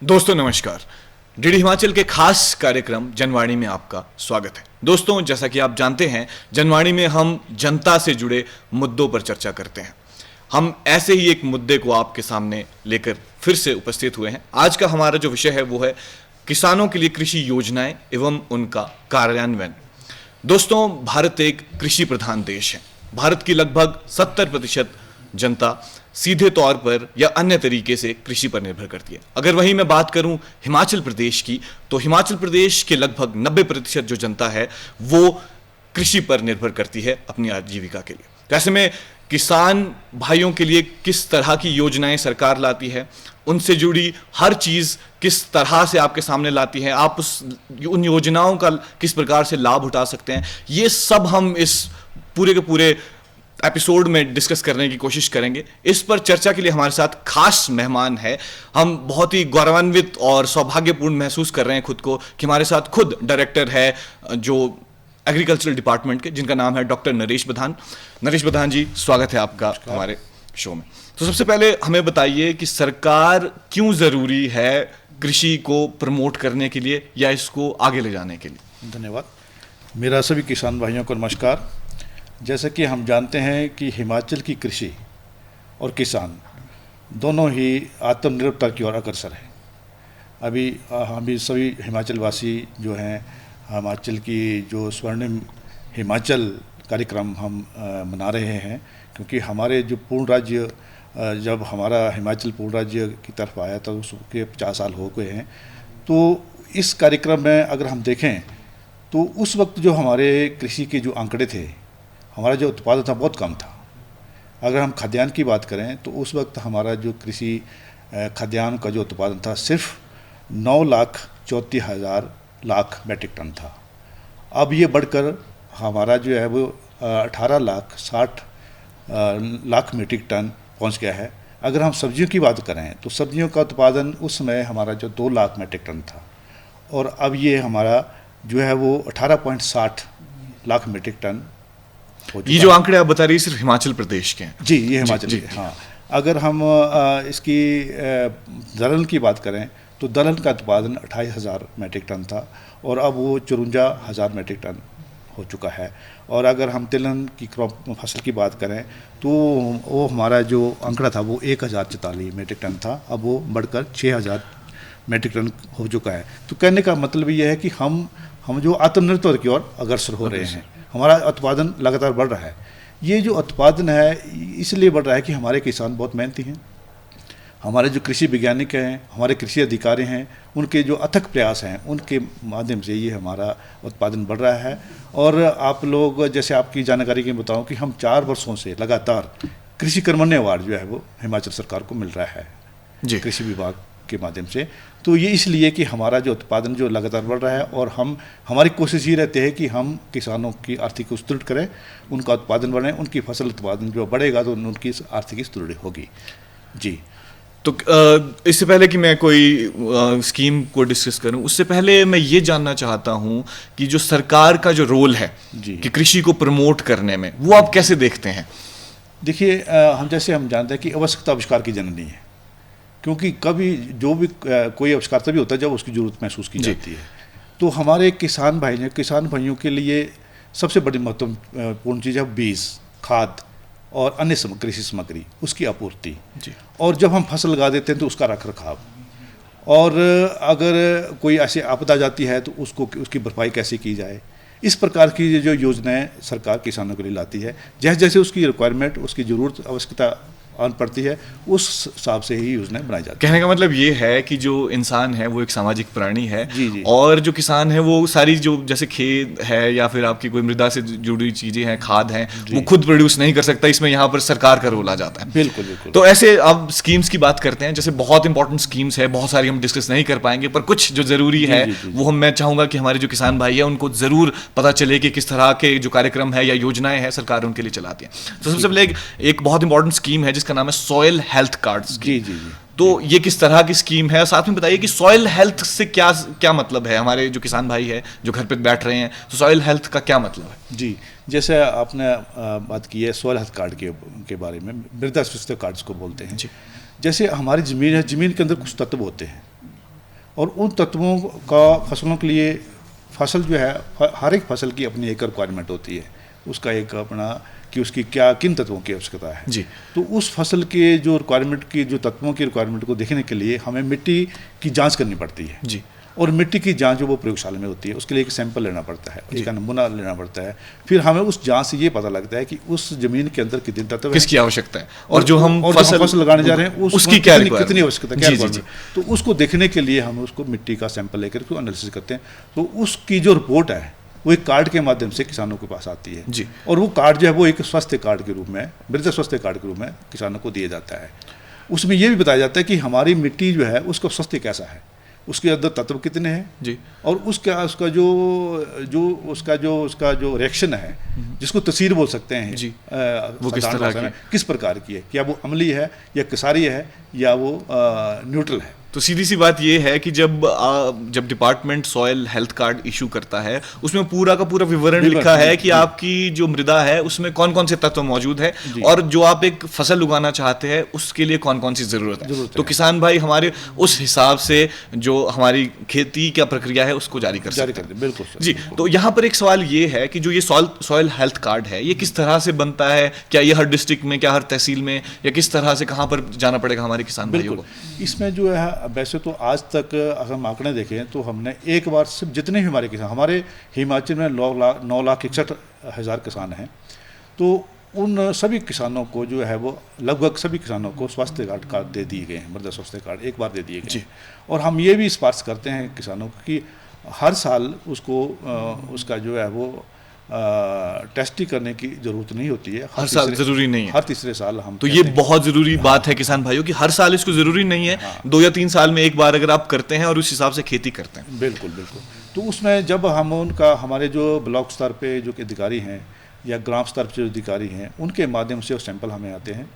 दोस्तों नमस्कार। डीडी हिमाचल के खास कार्यक्रम जनवाणी में आपका स्वागत है। दोस्तों, जैसा कि आप जानते हैं, जनवाणी में हम जनता से जुड़े मुद्दों पर चर्चा करते हैं। हम ऐसे ही एक मुद्दे को आपके सामने लेकर फिर से उपस्थित हुए हैं। आज का हमारा जो विषय है वो है किसानों के लिए कृषि योजनाएं एवं उनका कार्यान्वयन। दोस्तों, भारत एक कृषि प्रधान देश है। भारत की लगभग 70% जनता सीधे तौर पर या अन्य तरीके से कृषि पर निर्भर करती है। अगर वहीं मैं बात करूं हिमाचल प्रदेश की, तो हिमाचल प्रदेश के लगभग 90% जो जनता है वो कृषि पर निर्भर करती है अपनी आजीविका के लिए। तो ऐसे में किसान भाइयों के लिए किस तरह की योजनाएं सरकार लाती है, उनसे जुड़ी हर चीज किस तरह से आपके सामने लाती है, आप उन योजनाओं का किस प्रकार से लाभ उठा सकते हैं, ये सब हम इस पूरे के पूरे एपिसोड में डिस्कस करने की कोशिश करेंगे। इस पर चर्चा के लिए हमारे साथ खास मेहमान है। हम बहुत ही गौरवान्वित और सौभाग्यपूर्ण महसूस कर रहे हैं खुद को कि हमारे साथ खुद डायरेक्टर है जो एग्रीकल्चरल डिपार्टमेंट के, जिनका नाम है डॉक्टर नरेश बधान। नरेश बधान जी, स्वागत है आपका हमारे शो में। तो सबसे पहले हमें बताइए कि सरकार क्यों ज़रूरी है कृषि को प्रमोट करने के लिए या इसको आगे ले जाने के लिए। धन्यवाद। मेरा सभी किसान भाइयों को नमस्कार। जैसा कि हम जानते हैं कि हिमाचल की कृषि और किसान दोनों ही आत्मनिर्भरता की ओर अग्रसर हैं। अभी हम भी सभी हिमाचल वासी जो हैं, हिमाचल की जो स्वर्णिम हिमाचल कार्यक्रम हम मना रहे हैं, क्योंकि हमारे जो पूर्ण राज्य जब हमारा हिमाचल पूर्ण राज्य की तरफ आया तो उसके 50 साल हो गए हैं। तो इस कार्यक्रम में अगर हम देखें तो उस वक्त जो हमारे कृषि के जो आंकड़े थे, हमारा जो उत्पादन था बहुत कम था। अगर हम खाद्यान्न की बात करें तो उस वक्त हमारा जो कृषि खाद्यान्न का जो उत्पादन था सिर्फ 9,34,000 लाख मैट्रिक टन था। अब ये बढ़कर हमारा जो है वो 18,60,000 लाख मीट्रिक टन पहुंच गया है। अगर हम सब्जियों की बात करें तो सब्जियों का उत्पादन उस समय हमारा जो 2 लाख मैट्रिक टन था, और अब ये हमारा जो है वो 18.60 लाख मैट्रिक टन। ये जो आंकड़े आप बता रही है सिर्फ हिमाचल प्रदेश के हैं? जी, ये हिमाचल के। हाँ, अगर हम इसकी दलहन की बात करें तो दलहन का उत्पादन 28,000 मैट्रिक टन था और अब वो 54,000 मैट्रिक टन हो चुका है। और अगर हम तिलहन की क्रॉप फसल की बात करें तो वो हमारा जो आंकड़ा था वो 1,044 मैट्रिक टन था, अब वो बढ़कर 6,000 मैट्रिक टन हो चुका है। तो कहने का मतलब ये है कि हम जो आत्मनिर्भर की ओर अग्रसर हो रहे हैं, हमारा उत्पादन लगातार बढ़ रहा है। ये जो उत्पादन है इसलिए बढ़ रहा है कि हमारे किसान बहुत मेहनती हैं, हमारे जो कृषि वैज्ञानिक हैं, हमारे कृषि अधिकारी हैं, उनके जो अथक प्रयास हैं उनके माध्यम से ये हमारा उत्पादन बढ़ रहा है। और आप लोग जैसे आपकी जानकारी के बताऊं कि हम 4 वर्षों से लगातार कृषि कर्मण्य अवार्ड जो है वो हिमाचल सरकार को मिल रहा है जी, कृषि विभाग के माध्यम से। तो ये इसलिए कि हमारा जो उत्पादन जो लगातार बढ़ रहा है और हमारी कोशिश ये रहती है कि हम किसानों की आर्थिक सुदृढ़ करें, उनका उत्पादन बढ़े, उनकी फसल उत्पादन जो बढ़ेगा तो उनकी आर्थिक सुदृढ़ होगी जी। तो इससे पहले कि मैं कोई स्कीम को डिस्कस करूं, उससे पहले मैं ये जानना चाहता हूं कि जो सरकार का जो रोल है कि कृषि को प्रमोट करने में, वो आप कैसे देखते हैं? देखिए, हम जानते हैं कि आवश्यकता आविष्कार की जननी है, क्योंकि कभी जो भी कोई आविष्कार तभी होता है जब उसकी ज़रूरत महसूस की जाती है। तो हमारे किसान भाइयों के लिए सबसे बड़ी महत्वपूर्ण चीज़ है बीज, खाद और अन्य कृषि सामग्री, उसकी आपूर्ति जी। और जब हम फसल लगा देते हैं तो उसका रख रखाव, और अगर कोई ऐसी आपदा जाती है तो उसकी भरपाई कैसे की जाए, इस प्रकार की जो योजनाएं सरकार किसानों के लिए लाती है। जैसे जैसे उसकी रिक्वायरमेंट, उसकी ज़रूरत, आवश्यकता आन पड़ती है, उस हिसाब से ही योजनाएं बनाई जाती है। कहने का मतलब ये है कि जो इंसान है वो एक सामाजिक प्राणी है जी। और जो किसान है वो सारी जो जैसे खेत है या फिर आपकी कोई मृदा से जुड़ी चीजें हैं, खाद हैं, वो खुद प्रोड्यूस नहीं कर सकता। इसमें यहाँ पर सरकार का रोल आ जाता है। बिल्कुल। तो ऐसे अब स्कीम्स की बात करते हैं, जैसे बहुत इंपॉर्टेंट स्कीम्स है, बहुत सारी हम डिस्कस नहीं कर पाएंगे, पर कुछ जो जरूरी है वो मैं चाहूंगा कि हमारे जो किसान भाई है उनको जरूर पता चले कि किस तरह के जो कार्यक्रम है या योजनाएं हैं सरकार उनके लिए चलाती है। तो सबसे पहले एक बहुत इंपॉर्टेंट स्कीम है जिसका नाम है सॉइल हेल्थ कार्ड। जी। तो ये किस तरह की स्कीम है? साथ में बताइए कि सॉइल हेल्थ से क्या मतलब है? हमारे जो किसान भाई है जो घर पे बैठ रहे हैं, तो सॉइल हेल्थ का क्या मतलब है? जी, जैसे आपने बात की है सॉइल हेल्थ कार्ड के बारे में, मृदा स्वास्थ्य कार्ड्स को बोलते हैं जी। जैसे हमारी ज़मीन है, ज़मीन के अंदर कुछ तत्व होते हैं और उन तत्वों का फसलों के लिए, फसल जो है हर एक फसल की अपनी एक रिक्वायरमेंट होती है, उसका एक अपना कि उसकी क्या किन तत्वों की आवश्यकता है जी। तो उस फसल के जो रिक्वायरमेंट की, जो तत्वों की रिक्वायरमेंट को देखने के लिए हमें मिट्टी की जांच करनी पड़ती है जी। और मिट्टी की जांच जो वो प्रयोगशाला में होती है, उसके लिए एक सैंपल लेना पड़ता है, एक नमूना लेना पड़ता है। फिर हमें उस जांच से ये पता लगता है कि उस जमीन के अंदर कितने तत्व हैं, किसकी आवश्यकता है, और जो हम फसल लगाने जा रहे हैं उसकी क्या कितनी आवश्यकता है, क्या जी, जी, requirement। तो उसको देखने के लिए हम उसको मिट्टी का सैंपल लेकर उसको एनालिसिस करते हैं। तो उसकी जो रिपोर्ट है वो एक कार्ड के माध्यम से किसानों के पास आती है जी। और वो कार्ड जो है वो एक स्वास्थ्य कार्ड के रूप में, मृदा स्वास्थ्य कार्ड के रूप में किसानों को दिया जाता है। उसमें ये भी बताया जाता है कि हमारी मिट्टी जो है उसका स्वास्थ्य कैसा है, उसके अंदर तत्व कितने हैं जी, और उसका जो रिएक्शन है, जिसको तसीर बोल सकते हैं जी, वो किस तरह की, किस प्रकार की है, क्या वो अम्लीय है या क्षारीय है या वो न्यूट्रल है। तो सीधी सी बात ये है कि जब department soil health card issue करता है उसमें पूरा का पूरा विवरण लिखा है कि आपकी जो मृदा है उसमें कौन कौन से तत्व मौजूद है और जो आप एक फसल उगाना चाहते हैं उसके लिए कौन कौन सी जरूरत है। तो किसान भाई हमारे उस हिसाब से जो हमारी खेती क्या प्रक्रिया है उसको जारी कर सकते हैं। बिल्कुल जी। तो यहाँ पर एक सवाल ये है कि जो ये सॉइल हेल्थ कार्ड है ये किस तरह से बनता है, क्या ये हर डिस्ट्रिक्ट में, क्या हर तहसील में, या किस तरह से कहाँ पर जाना पड़ेगा हमारे किसान भाइयों को? इसमें जो है वैसे तो आज तक अगर हम आंकड़े देखें तो हमने एक बार सिर्फ जितने भी हमारे किसान, हमारे हिमाचल में 9,61,000 किसान हैं, तो उन सभी किसानों को जो है वो लगभग सभी किसानों को स्वास्थ्य कार्ड दे दिए गए हैं, मृदा स्वास्थ्य कार्ड एक बार दे दिए गए। और हम ये भी सिफारिश करते हैं किसानों को कि हर साल उसको उसका जो है वो टेस्ट करने की जरूरत नहीं होती है, हर साल जरूरी नहीं है, हर तीसरे साल हम। तो ये बहुत जरूरी बात है किसान भाइयों की, हर साल इसको जरूरी नहीं है, 2 या 3 साल में एक बार अगर आप करते हैं और उस हिसाब से खेती करते हैं। बिल्कुल बिल्कुल। तो उसमें जब हम हमारे जो ब्लॉक स्तर पे जो अधिकारी हैं या ग्राम स्तर पर जो अधिकारी हैं उनके माध्यम से वो सैंपल हमें आते हैं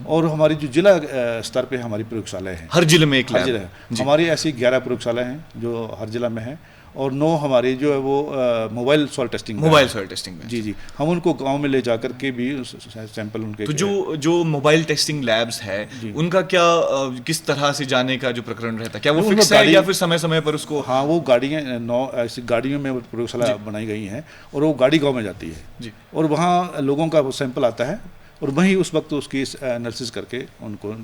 और हमारी जो जिला स्तर पे हमारी प्रयोगशालाएं हैं, हर जिले में एक लैब है, हमारी ऐसी 11 प्रयोगशालाएं हैं जो हर जिला में है और 9 हमारी जो है वो मोबाइल सॉइल टेस्टिंग में। जी, हम उनको गांव में ले जाकर के भी सैंपल उनके। तो जो मोबाइल टेस्टिंग लैब्स है उनका क्या किस तरह से जाने का जो प्रकरण रहता है, क्या वो फिक्स है या फिर समय समय पर उसको? हाँ, वो गाड़ियाँ 9 ऐसी गाड़ियों में प्रयोगशाला बनाई गई हैं और वो गाड़ी गाँव में जाती है जी, और वहाँ लोगों का सैंपल आता है और वहीं उस वक्त उसकी एनालिसिस करके उनको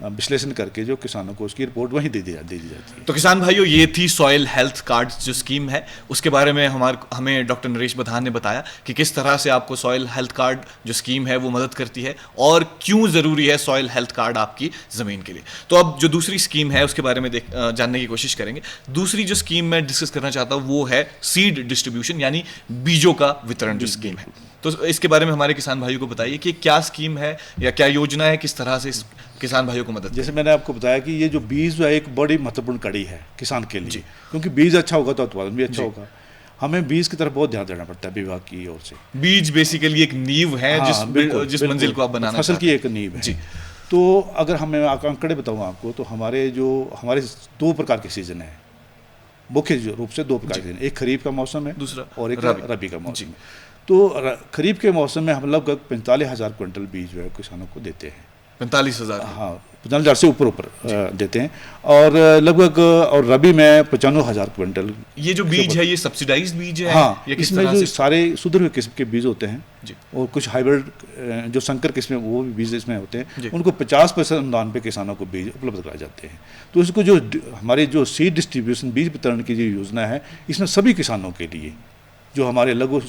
विश्लेषण करके जो किसानों को उसकी रिपोर्ट वहीं दे दी जाती है। तो किसान भाइयों, ये थी सॉइल हेल्थ कार्ड जो स्कीम है, उसके बारे में हमें डॉक्टर नरेश बधान ने बताया कि किस तरह से आपको सॉइल हेल्थ कार्ड जो स्कीम है वो मदद करती है और क्यों ज़रूरी है सॉइल हेल्थ कार्ड आपकी ज़मीन के लिए। तो अब जो दूसरी स्कीम है उसके बारे में जानने की कोशिश करेंगे। दूसरी जो स्कीम मैं डिस्कस करना चाहता हूँ वो है सीड डिस्ट्रीब्यूशन, यानी बीजों का वितरण जो स्कीम है। तो इसके बारे में हमारे किसान भाइयों को बताइए कि क्या स्कीम है या क्या योजना है, किस तरह से किसान भाइयों को मदद। जैसे मैंने आपको बताया कि ये जो बीज है एक बड़ी महत्वपूर्ण कड़ी है किसान के लिए, क्योंकि बीज अच्छा होगा तो उत्पादन भी अच्छा होगा। हमें बीज की तरफ बहुत ध्यान देना पड़ता है विभाग की ओर से। बीज बेसिकली एक नींव है, जिस मंजिल को आप बनाना, फसल की एक नींव है। तो अगर हमें आंकड़े बताऊँ आपको तो हमारे 2 प्रकार के सीजन है, मुख्य रूप से 2 प्रकार के सीजन, एक खरीफ का मौसम है, दूसरा और एक रबी का मौसम है। तो खरीफ के मौसम में हम लगभग 45,000 क्विंटल बीज जो है किसानों को देते हैं। 45,000? हाँ, 45,000 से ऊपर देते हैं और लगभग, और रबी में 95,000 क्विंटल। ये जो बीज है ये सब्सिडाइज्ड बीज है? हाँ, इसमें जो सारे शुद्ध हुए किस्म के बीज होते हैं जी, और कुछ हाइब्रिड जो संकर किस्में वो भी बीज इसमें होते हैं, उनको 50% अनुदान पे किसानों को बीज उपलब्ध कराए जाते हैं। तो इसको जो हमारी जो सीड डिस्ट्रीब्यूशन बीज वितरण की जो योजना है, इसमें सभी किसानों के लिए, जो हमारे लघु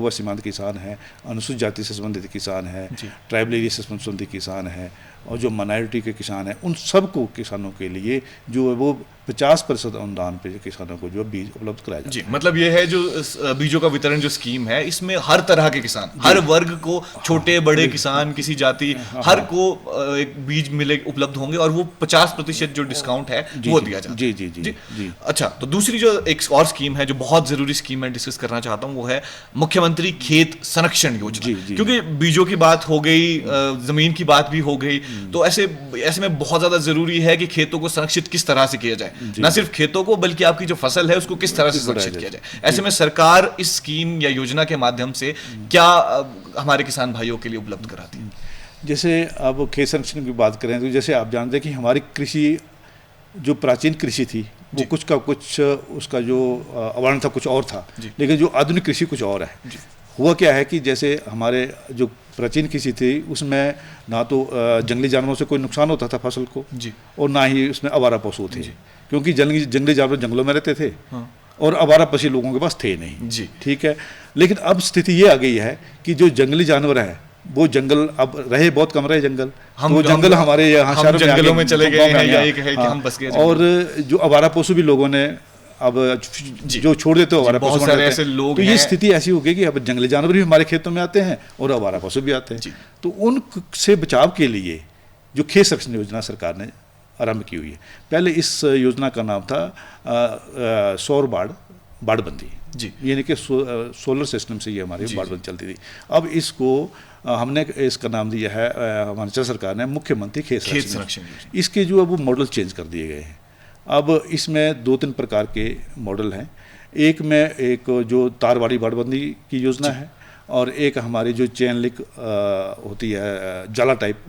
व सीमांत किसान हैं, अनुसूचित जाति से संबंधित किसान हैं, ट्राइबल एरिया से संबंधित किसान हैं और जो माइनॉरिटी के किसान हैं, उन सबको किसानों के लिए जो है वो 50% अनुदान पे किसानों को जो बीज उपलब्ध कराया जाता है। मतलब ये है जो बीजों का वितरण जो स्कीम है, इसमें हर तरह के किसान, हर वर्ग को, छोटे बड़े किसान, किसी जाति, हर को एक बीज उपलब्ध होंगे और वो 50% जो डिस्काउंट है वो दिया जाता है। जी। अच्छा, तो दूसरी जो एक और स्कीम है जो बहुत जरूरी स्कीम मैं डिस्कस करना चाहता हूँ वो है मुख्यमंत्री खेत संरक्षण योजना। क्योंकि बीजों की बात हो गई, जमीन की बात भी हो गई, तो ऐसे में बहुत ज्यादा जरूरी है कि खेतों को संरक्षित किस तरह से किया जाए, ना सिर्फ खेतों को बल्कि आपकी जो फसल है उसको किस तरह से सुरक्षित किया जाए। ऐसे में सरकार इस स्कीम या योजना के माध्यम से क्या हमारे किसान भाइयों के लिए उपलब्ध कराती है? जैसे अब खेत संरक्षण की बात करें तो जैसे आप जानते हैं कि हमारी कृषि जो प्राचीन कृषि थी वो कुछ का कुछ उसका जो अवर्ण था कुछ और था, लेकिन जो आधुनिक कृषि कुछ और है। हुआ क्या है कि जैसे हमारे जो प्राचीन कृषि थी उसमें ना तो जंगली जानवरों से कोई नुकसान होता था फसल को, और ना ही उसमें आवारा पशु थे, क्योंकि जंगली जानवर जंगलों में रहते थे और आवारा पशु लोगों के पास थे नहीं। ठीक है, लेकिन अब स्थिति ये आ गई है कि जो जंगली जानवर है वो जंगल अब रहे बहुत कम रहे जंगल, वो जंगल हमारे यहाँ शहरों में जंगलों में चले गए हैं या एक है कि हम बस गए। और जो आवारा पशु भी लोगों ने अब जो छोड़ देते हो आवारा पशु ऐसे लोग, तो ये स्थिति ऐसी हो गई कि अब जंगली जानवर भी हमारे खेतों में आते हैं और आवारा पशु भी आते हैं। तो उनसे बचाव के लिए जो खेत संरक्षण योजना सरकार ने आरंभ की हुई है, पहले इस योजना का नाम था सौर बाड़बंदी, यानी कि सोलर सिस्टम से ये हमारी बाड़बंदी चलती थी। अब इसको हमने इसका नाम दिया है, हमारी सरकार ने, मुख्यमंत्री खेत संरक्षण। इसके जो अब मॉडल चेंज कर दिए गए हैं। अब इसमें 2-3 प्रकार के मॉडल हैं। एक में एक जो तारवाड़ी बाड़बंदी की योजना है, और एक हमारी जो चेन लिंक होती है जाला टाइप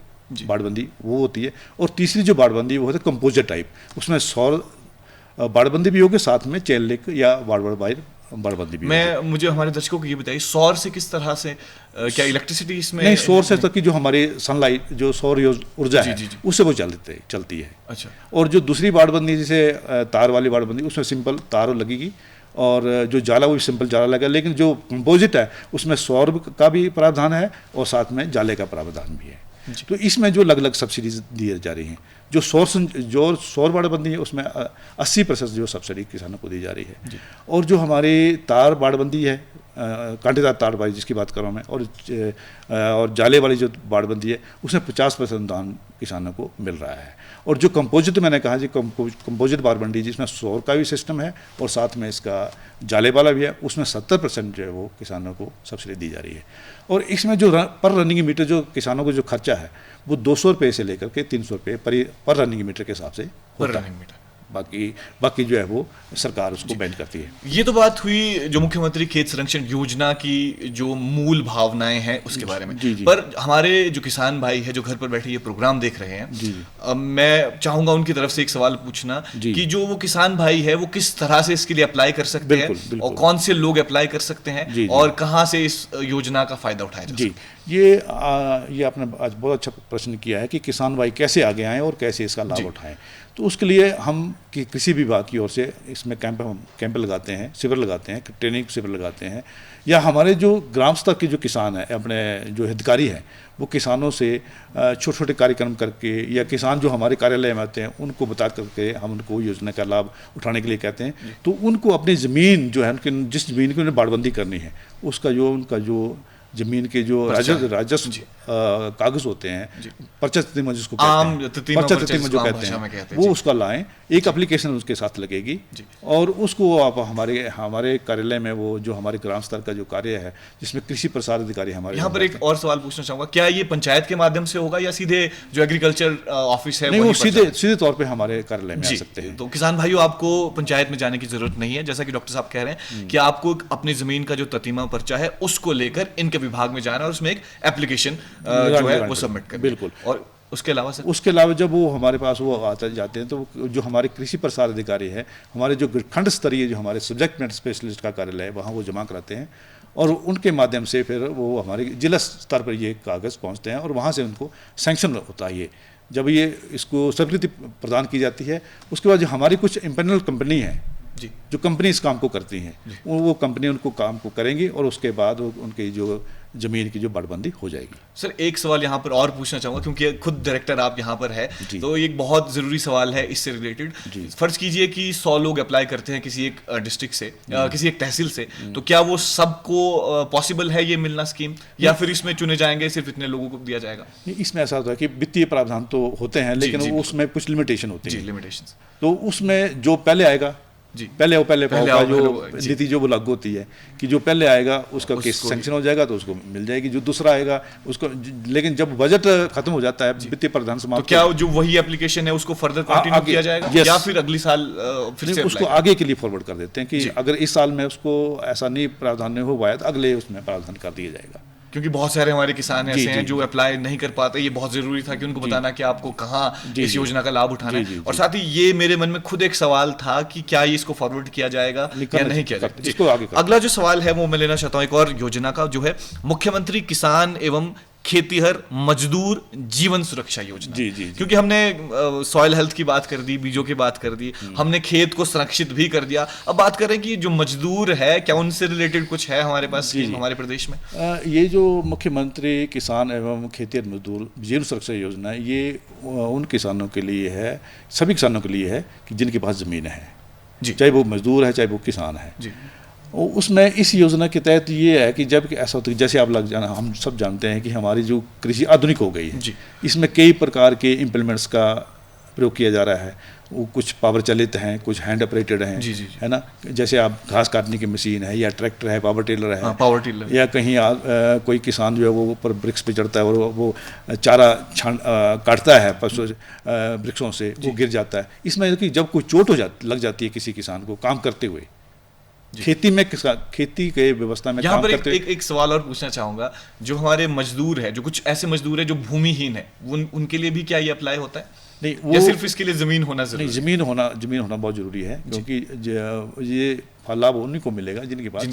बाड़बंदी वो होती है, और तीसरी जो बाड़बंदी वो होती है कंपोजिट टाइप, उसमें सौर बाड़बंदी भी होगी, साथ में चेन लिंक या बाड़बंदी भी। मुझे हमारे दर्शकों को ये बताइए, सौर से किस तरह से क्या इलेक्ट्रिसिटी इसमें? नहीं, सौर से तक की जो हमारी सनलाइट जो सौर ऊर्जा है उससे वो चलती है। अच्छा। और जो दूसरी बाड़बंदी जैसे तार वाली बाड़बंदी उसमें सिंपल तार लगेगी, और जो जाला वो भी सिंपल जाला लगेगा, लेकिन जो कंपोजिट है उसमें सौर का भी प्रावधान है और साथ में जाले का प्रावधान भी है। तो इसमें जो अलग अलग सब्सिडीज दी जा रही हैं, जो सौर बाड़बंदी है उसमें 80% जो सब्सिडी किसानों को दी जा रही है, और जो हमारी तार बाड़बंदी है, कांटेदार तार वाली जिसकी बात कर रहा हूँ मैं, और जाले वाली जो बाड़बंदी है उसमें 50% अनुदान किसानों को मिल रहा है। और जो कंपोजिट मैंने कहा जी, कंपोजिट बाड़बंदी जिसमें सौर का भी सिस्टम है और साथ में इसका जाले वाला भी है, उसमें 70% जो है वो किसानों को सब्सिडी दी जा रही है। और इसमें जो पर रनिंग मीटर जो किसानों को जो खर्चा है वो 200 रुपये से लेकर के 300 रुपये पर रनिंग मीटर के हिसाब से होता है। बाकी जो है वो सरकार उसको बैंड करती है। ये तो बात हुई जो मुख्यमंत्री खेत संरक्षण योजना की जो मूल भावनाएं हैं उसके बारे में। पर हमारे जो किसान भाई है जो घर पर बैठे ये प्रोग्राम देख रहे हैं, मैं चाहूंगा उनकी तरफ से एक सवाल पूछना कि जो वो किसान भाई है वो किस तरह से इसके लिए अप्लाई कर सकते हैं, और कौन से लोग अप्लाई कर सकते हैं, और कहाँ से इस योजना का फायदा उठाया जा सकता है? ये आपने आज बहुत अच्छा प्रश्न किया है कि किसान भाई कैसे आगे आएँ और कैसे इसका लाभ उठाएं। तो उसके लिए हम कृषि विभाग की ओर से इसमें कैंप लगाते हैं, शिविर लगाते हैं, ट्रेनिंग शिविर लगाते हैं, या हमारे जो ग्राम स्तर के जो किसान हैं, अपने जो हितकारी हैं, वो किसानों से छोटे छोटे कार्यक्रम करके, या किसान जो हमारे कार्यालय में आते हैं उनको बता करके हम उनको योजना का लाभ उठाने के लिए कहते हैं। तो उनको अपनी ज़मीन जो है, उनकी जिस ज़मीन की उन्हें बाड़बंदी करनी है उसका जो उनका जो जमीन के जो राजस्व कागज होते हैं, पर्चा तिथिमा जिसको पर्चा तिथिमा जो कहते हैं, वो उसका लाएं। एक एप्लीकेशन उसके साथ लगेगी, और उसको आप हमारे कार्यालय में, वो जो हमारे ग्राम स्तर का जो कार्य है जिसमें कृषि प्रसार अधिकारी हमारे। यहाँ पर एक और सवाल पूछना चाहूंगा, क्या ये पंचायत के माध्यम से होगा या सीधे जो एग्रीकल्चर ऑफिस है? नहीं, वो सीधे तौर पर हमारे कार्यालय में आ सकते हैं। तो किसान भाइयों, आपको पंचायत में जाने की जरूरत नहीं है। जैसा कि डॉक्टर साहब कह रहे हैं कि आपको अपनी जमीन का जो ततिमा पर्चा है उसको लेकर इनके विभाग में जाना और उसमें एक एप्लीकेशन जो है वो सबमिट करना। बिल्कुल। और उसके अलावा सर? उसके अलावा जब वो हमारे पास वो आते जाते हैं तो जो हमारे कृषि प्रसार अधिकारी है, हमारे जो खंड स्तरीय जो हमारे सब्जेक्ट मैटर स्पेशलिस्ट का कार्यालय है, वहाँ वो जमा कराते हैं, और उनके माध्यम से फिर वो हमारे जिला स्तर पर ये कागज़ पहुँचते हैं, और वहाँ से उनको सैंक्शन होता है। ये जब ये इसको स्वीकृति प्रदान की जाती है, उसके बाद जो हमारी कुछ इम्पेनल कंपनी है जो कंपनी इस काम को करती हैं, वो कंपनी उनको काम को करेंगी, और उसके बाद उनकी जो जमीन की जो बाड़बंदी हो जाएगी। सर, एक सवाल यहाँ पर और पूछना चाहूँगा, क्योंकि खुद डायरेक्टर आप यहाँ पर है, तो एक बहुत ज़रूरी सवाल है इससे रिलेटेड। फर्ज कीजिए कि 100 लोग अप्लाई करते हैं किसी एक डिस्ट्रिक्ट से, किसी एक तहसील से, तो क्या वो सबको पॉसिबल है ये मिलना स्कीम, या फिर इसमें चुने जाएंगे, सिर्फ इतने लोगों को दिया जाएगा? इसमें ऐसा होता है कि वित्तीय प्रावधान तो होते हैं, लेकिन उसमें कुछ लिमिटेशन होती है। लिमिटेशन, तो उसमें जो पहले आएगा पहले पाव का जो नीति जो वो लागू होती है कि जो पहले आएगा उसका केस सैंक्शन हो जाएगा, तो उसको मिल जाएगी। जो दूसरा आएगा उसको, लेकिन जब बजट खत्म हो जाता है, वित्तीय प्रावधान समाप्त, तो क्या जो वही एप्लीकेशन है उसको फर्दर कंटिन्यू किया जाएगा, या फिर अगली साल फिर से उसको आगे के लिए फॉरवर्ड कर देते हैं कि अगर इस साल में उसको ऐसा नहीं प्रावधान नहीं हो पाया तो अगले उसमें प्रावधान कर दिया जाएगा। क्योंकि बहुत सारे हमारे किसान जी, ऐसे जी, हैं जो अप्लाई नहीं कर पाते। ये बहुत जरूरी था कि उनको बताना कि आपको कहाँ जी, इस जी। योजना का लाभ उठाना जी, है। जी, और जी। साथ ही ये मेरे मन में खुद एक सवाल था कि क्या ये इसको फॉरवर्ड किया जाएगा नहीं, या करना नहीं चाहिए, किया जाएगा। जी। इसको आगे करना। अगला जो सवाल है वो मैं लेना चाहता हूँ एक और योजना का, जो है मुख्यमंत्री किसान एवं खेतीहर मजदूर जीवन सुरक्षा योजना। जी, जी, जी। क्योंकि हमने सॉइल हेल्थ की बात कर दी, बीजों की बात कर दी, हमने खेत को संरक्षित भी कर दिया। अब बात करें कि जो मजदूर है, क्या उनसे रिलेटेड कुछ है हमारे पास जी, स्कीम जी। हमारे प्रदेश में? ये जो मुख्यमंत्री किसान एवं खेतिहर मजदूर जीवन सुरक्षा योजना है, ये उन किसानों के लिए है, सभी किसानों के लिए है कि जिनके पास ज़मीन है, जी चाहे वो मजदूर है चाहे वो किसान है। जी उसमें इस योजना के तहत ये है कि जब कि ऐसा होता है, जैसे आप हम सब जानते हैं कि हमारी जो कृषि आधुनिक हो गई है, जी इसमें कई प्रकार के इम्प्लीमेंट्स का प्रयोग किया जा रहा है। वो कुछ पावर चलित हैं, कुछ हैंड ऑपरेटेड हैं, जी, जी, जी। है ना। जैसे आप घास काटने की मशीन है, या ट्रैक्टर है, पावर टिलर है, हाँ, पावर टिलर। या कहीं कोई किसान जो है वो ऊपर वृक्ष पे चढ़ता है और वो चारा काटता है पशु वृक्षों से, वो गिर जाता है। इसमें कि जब कोई चोट लग जाती है किसी किसान को काम करते हुए, खेती में खेती के व्यवस्था में यहाँ काम पर करते एक सवाल और पूछना चाहूंगा। जो हमारे मजदूर है, जो कुछ ऐसे मजदूर है जो भूमिहीन है, उनके लिए भी क्या ये अप्लाई होता है? नहीं, या वो सिर्फ इसके लिए जमीन होना नहीं, जरूरी है? जमीन होना बहुत जरूरी है, क्योंकि ये लाभ उन्हीं को मिलेगा जिनके पास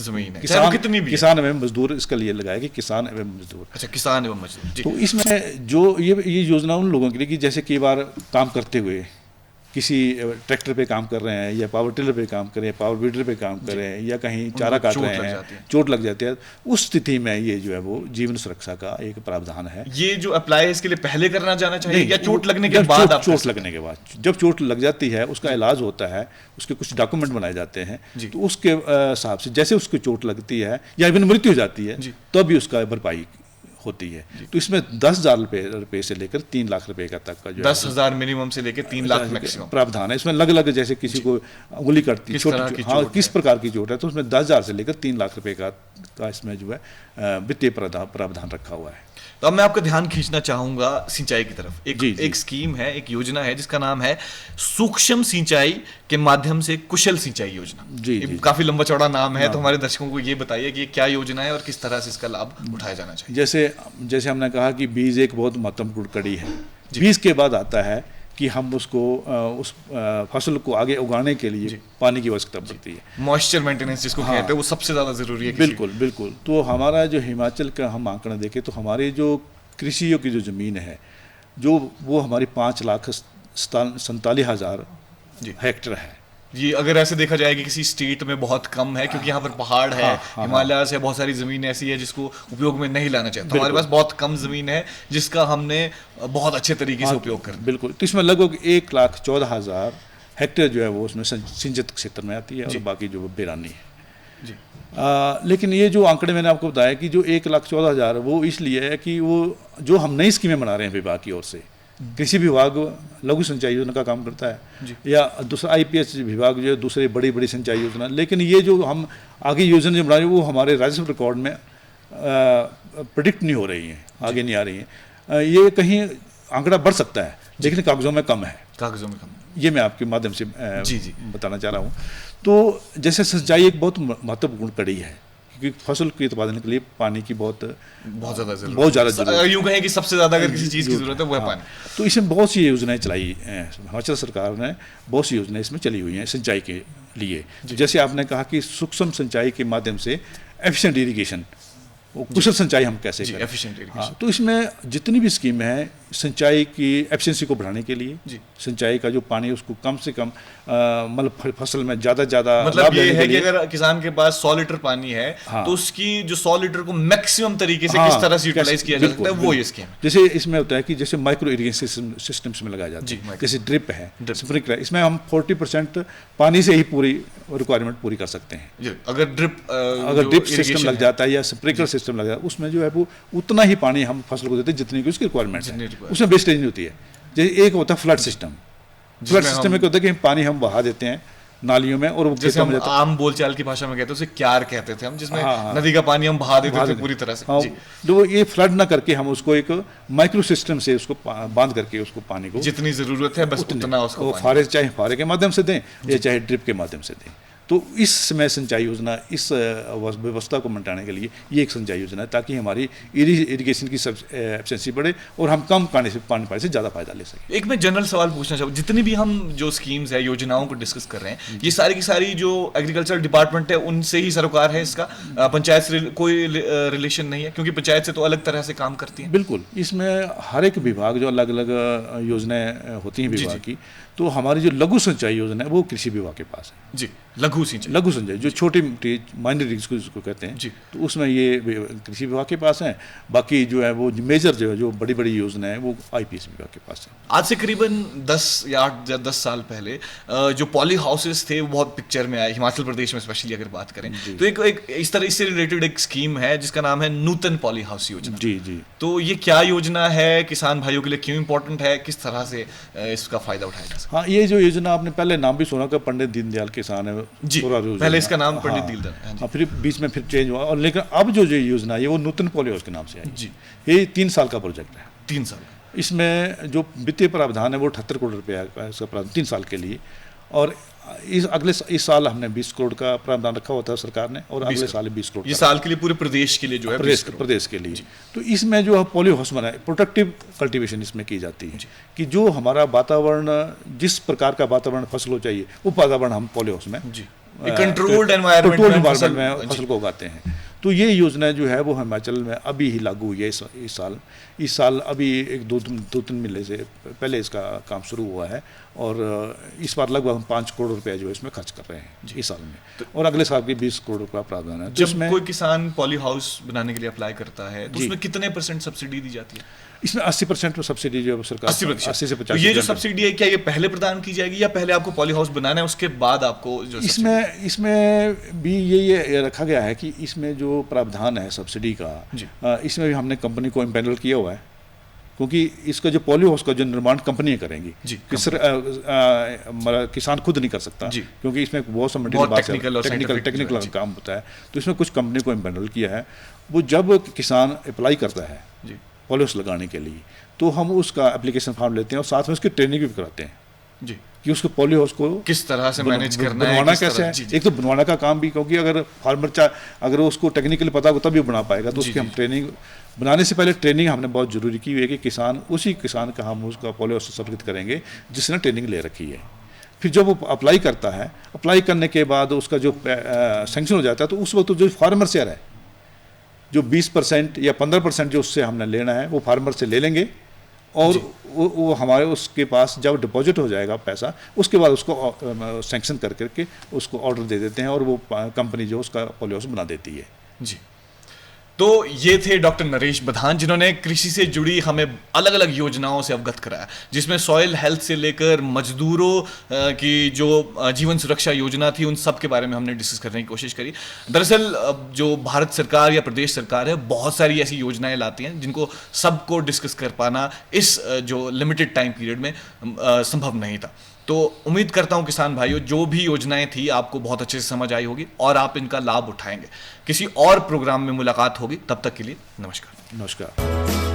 जमीन है, चाहे वो किसान कितनी भी है। किसान एवं मजदूर इसका लिए लगाया कि किसान एवं मजदूर। अच्छा, किसान एवं मजदूर। जी। तो इसमें जो ये योजना उन लोगों के लिए कि जैसे कई बार काम करते हुए किसी ट्रैक्टर पे काम कर रहे हैं, या पावर टिलर पे काम कर रहे हैं, पावर वीडर पे काम कर रहे हैं, या कहीं चारा काट रहे हैं, चोट लग जाती है, उस स्थिति में ये जो है वो जीवन सुरक्षा का एक प्रावधान है। ये जो अप्लाई है इसके लिए पहले करना जाना चाहिए या चोट लगने के जब बाद? आप चोट लगने के बाद, जब चोट लग जाती है, उसका इलाज होता है, उसके कुछ डॉक्यूमेंट बनाए जाते हैं, तो उसके हिसाब से जैसे उसको चोट लगती है या इवन मृत्यु हो जाती है, तो भी उसका भरपाई होती है। तो इसमें 10,000 रुपए से लेकर 3 लाख रुपए का तक का जो 10,000 मिनिमम से लेकर 3 लाख मैक्सिमम प्रावधान है। इसमें अलग अलग, जैसे किसी को उंगली कटती है, किस प्रकार की चोट है, तो उसमें 10,000 से लेकर 3 लाख रुपए का इसमें जो है वित्तीय प्रावधान रखा हुआ है। तो अब मैं आपका ध्यान खींचना चाहूंगा सिंचाई की तरफ। जी। एक स्कीम है, एक योजना है जिसका नाम है सूक्ष्म सिंचाई के माध्यम से कुशल सिंचाई योजना। जी। काफी लंबा चौड़ा नाम है, तो हमारे दर्शकों को ये बताइए कि ये क्या योजना है और किस तरह से इसका लाभ उठाया जाना चाहिए। जैसे हमने कहा कि बीज एक बहुत महत्वपूर्ण कड़ी है। बीज के बाद आता है कि हम उसको उस फसल को आगे उगाने के लिए पानी की आवश्यकता पड़ती है। मॉइस्चर मेंटेनेंस जिसको कहते हैं, वो सबसे ज़्यादा ज़रूरी है। बिल्कुल। तो हमारा जो हिमाचल का हम आंकड़ा देखें तो हमारी जो कृषियों की जो ज़मीन है, वो हमारी 5,47,000 हेक्टेयर है। ये अगर ऐसे देखा जाए कि किसी स्टेट में बहुत कम है, क्योंकि यहाँ पर पहाड़ है, हिमालय से बहुत सारी ज़मीन ऐसी है जिसको उपयोग में नहीं लाना चाहिए। तो हमारे पास बहुत कम ज़मीन है जिसका हमने बहुत अच्छे तरीके से उपयोग कर। बिल्कुल। तो इसमें लगभग 1,14,000 हेक्टेयर जो है वो उसमें सिंचित क्षेत्र में आती है, और बाकी जो बेरानी है। जी। लेकिन ये जो आंकड़े मैंने आपको बताया कि जो 1,14,000 वो इसलिए है कि वो जो हम नई स्कीमें बना रहे हैं विभाग की ओर से, कृषि विभाग लघु सिंचाई योजना का काम करता है, या दूसरा IPS विभाग जो है दूसरे बड़ी सिंचाई योजना। लेकिन ये जो हम आगे योजना जो बना रहे हैं वो हमारे राजस्व रिकॉर्ड में प्रिडिक्ट नहीं हो रही हैं, आगे नहीं आ रही हैं। ये कहीं आंकड़ा बढ़ सकता है, लेकिन कागजों में कम है। ये मैं आपके माध्यम से बताना चाह रहा हूँ। तो जैसे सिंचाई एक बहुत महत्वपूर्ण कड़ी है, क्योंकि फसल के उत्पादन के लिए पानी की बहुत ज़्यादा जरूरत। यूं कहें कि सबसे ज़्यादा अगर किसी चीज़ की जरूरत है वो है पानी। तो इसमें बहुत सी योजनाएं चलाई, हिमाचल सरकार ने बहुत सी योजनाएं इसमें चली हुई हैं सिंचाई के लिए। जैसे आपने कहा कि सूक्ष्म सिंचाई के माध्यम से एफिशिएंट इरिगेशन, कुशल सिंचाई हम कैसे करें। Efficient irrigation. तो इसमें जितनी भी स्कीम है सिंचाई की एफिशिएंसी को बढ़ाने के लिए, सिंचाई का जो पानी उसको कम से कम मतलब फसल में ज़्यादा मतलब ये है कि अगर किसान के पास 100 लीटर पानी है, तो उसकी जो 100 लीटर को मैक्सिमम तरीके से किस तरह से यूटिलाइज किया जा सकता है, वो ये स्कीम। जैसे इसमें होता है कि जैसे माइक्रो इरिगेशन सिस्टम्स में लगाया जाता है, जैसे ड्रिप है, स्प्रिंकलर है, इसमें हम 40% पानी से ही पूरी रिक्वायरमेंट पूरी कर सकते हैं। अगर ड्रिप सिस्टम लग जाता है या स्प्रिंकलर सिस्टम लग जाता है, उसमें जो है वो उतना ही पानी हम फसल को देते हैं जितनी की उसकी रिक्वायरमेंट है, उसमें वेस्टेज नहीं होती है। जैसे एक होता है फ्लड सिस्टम में क्या होता है कि पानी हम बहा देते हैं नालियों में, और वो जैसे हम आम बोलचाल की भाषा में कहते हैं उसे क्यार कहते थे हम, जिसमें नदी का पानी हम बहा देते थे पूरी तरह से। तो ये फ्लड ना करके हम उसको एक माइक्रो सिस्टम से उसको बांध करके उसको पानी को जितनी जरूरत है बस उतना उसको चाहे फारे के माध्यम से दें या चाहे ड्रिप के माध्यम से दें, तो इस समय सिंचाई योजना, इस व्यवस्था को मेंटेन के लिए ये एक सिंचाई योजना है, ताकि हमारी इरिगेशन की एफिशिएंसी बढ़े और हम कम पानी से ज़्यादा फायदा ले सकें। एक मैं जनरल सवाल पूछना चाहूँ, जितनी भी हम जो स्कीम्स है, योजनाओं को डिस्कस कर रहे हैं, ये सारी की सारी जो एग्रीकल्चर डिपार्टमेंट है उनसे ही सरोकार है इसका, पंचायत से कोई रिलेशन नहीं है? क्योंकि पंचायत से तो अलग तरह से काम करती है। बिल्कुल, इसमें हर एक विभाग जो अलग अलग योजनाएं होती हैं विभाग की, तो हमारी जो लघु सिंचाई योजना है वो कृषि विभाग के पास है जी। लघु सिंचाई जो छोटी माइनर इरिगेशन जिसको कहते हैं जी, तो उसमें ये कृषि विभाग के पास है। बाकी जो है वो मेजर जो बड़ी बड़ी योजना है वो आईपीएस विभाग के पास है। आज से करीबन 10 या 8 या 10 साल पहले जो पॉली हाउसेस थे वो बहुत पिक्चर में आए, हिमाचल प्रदेश में स्पेशली अगर बात करें तो एक इस तरह इससे रिलेटेड एक स्कीम है जिसका नाम है नूतन पॉली हाउस योजना। जी जी। तो ये क्या योजना है, किसान भाइयों के लिए क्यों इंपॉर्टेंट है, किस तरह से इसका फायदा उठाया जा सकता है? हाँ, ये जो योजना आपने पहले नाम भी सुना कि पंडित दीनदयाल किसान है जी, पहले इसका नाम पंडित दीनदयाल, हाँ, फिर बीच में फिर चेंज हुआ, और लेकिन अब जो योजना है वो नूतन पॉली हाउस के नाम से आई जी। ये 3 साल का प्रोजेक्ट है। 3 साल। इसमें जो वित्तीय प्रावधान है वो 78 करोड़ रुपया है इसका प्रावधान 3 साल के लिए, और इस साल हमने 20 करोड़ का प्रावधान रखा हुआ था सरकार ने, और अगले साल 20 करोड़ ये साल के लिए पूरे प्रदेश के लिए जो है प्रदेश के लिए। तो इसमें जो पॉली हाउस बना है, प्रोटेक्टिव कल्टीवेशन इसमें की जाती है कि जो हमारा वातावरण, जिस प्रकार का वातावरण फसल हो चाहिए वो वातावरण हम पॉली हाउस में कंट्रोल्ड एनवायरनमेंट में फसल को उगाते हैं। तो ये योजना जो है वो हिमाचल में अभी ही लागू हुई है इस साल अभी एक दो तीन महीने से पहले इसका काम शुरू हुआ है, और इस बार लगभग हम 5 करोड़ रुपया जो है इसमें खर्च कर रहे हैं इस साल में, और अगले साल के 20 करोड़ रुपया प्रावधान है। जब कोई किसान पॉली हाउस बनाने के लिए अप्लाई करता है तो उसमें कितने % सब्सिडी दी जाती है? इसमें 80% सब्सिडी जो है सरकार 80% से 50%। तो ये जो सब्सिडी है क्या ये पहले प्रदान की जाएगी या पहले आपको पॉली हाउस बनाना है उसके बाद आपको जो इसमें भी ये रखा गया है कि इसमें जो प्रावधान है सब्सिडी का, इसमें भी हमने कंपनी को इम्पैनल किया हुआ है, क्योंकि इसका जो पॉली हाउस का जो निर्माण कंपनियां करेंगी, किसान खुद नहीं कर सकता, क्योंकि इसमें बहुत सा टेक्निकल काम होता है। तो इसमें कुछ कंपनी को इम्पैनल किया है। वो जब किसान अप्लाई करता है पॉली हाउस लगाने के लिए, तो हम उसका एप्लीकेशन फॉर्म लेते हैं और साथ में उसकी ट्रेनिंग भी कराते हैं जी, कि उसको पॉली हाउस को किस तरह से मैनेज करना है, बनवाना कैसे है। एक तो बनवाने का काम भी, क्योंकि अगर फार्मर अगर उसको टेक्निकली पता हो तभी बना पाएगा, तो उसकी हम ट्रेनिंग, बनाने से पहले ट्रेनिंग हमने बहुत जरूरी की हुई है कि उसी किसान का हम उसका पॉली हाउस समर्पित करेंगे जिसने ट्रेनिंग ले रखी है। फिर जब वो अप्लाई करता है, अप्लाई करने के बाद उसका जो सैंक्शन हो जाता है, तो उस वक्त जो फार्मर शेयर है, जो 20% या 15% जो उससे हमने लेना है वो फार्मर से ले लेंगे, और वो हमारे उसके पास जब डिपॉजिट हो जाएगा पैसा, उसके बाद उसको सैंक्शन करके उसको ऑर्डर दे देते हैं, और वो कंपनी जो उसका पॉली हाउस बना देती है जी। तो ये थे डॉक्टर नरेश बधान, जिन्होंने कृषि से जुड़ी हमें अलग अलग योजनाओं से अवगत कराया, जिसमें सॉइल हेल्थ से लेकर मजदूरों की जो जीवन सुरक्षा योजना थी उन सब के बारे में हमने डिस्कस करने की कोशिश करी। दरअसल जो भारत सरकार या प्रदेश सरकार है बहुत सारी ऐसी योजनाएं लाती हैं जिनको सबको डिस्कस कर पाना इस जो लिमिटेड टाइम पीरियड में संभव नहीं था। तो उम्मीद करता हूं किसान भाइयों जो भी योजनाएं थी आपको बहुत अच्छे से समझ आई होगी और आप इनका लाभ उठाएंगे। किसी और प्रोग्राम में मुलाकात होगी, तब तक के लिए नमस्कार।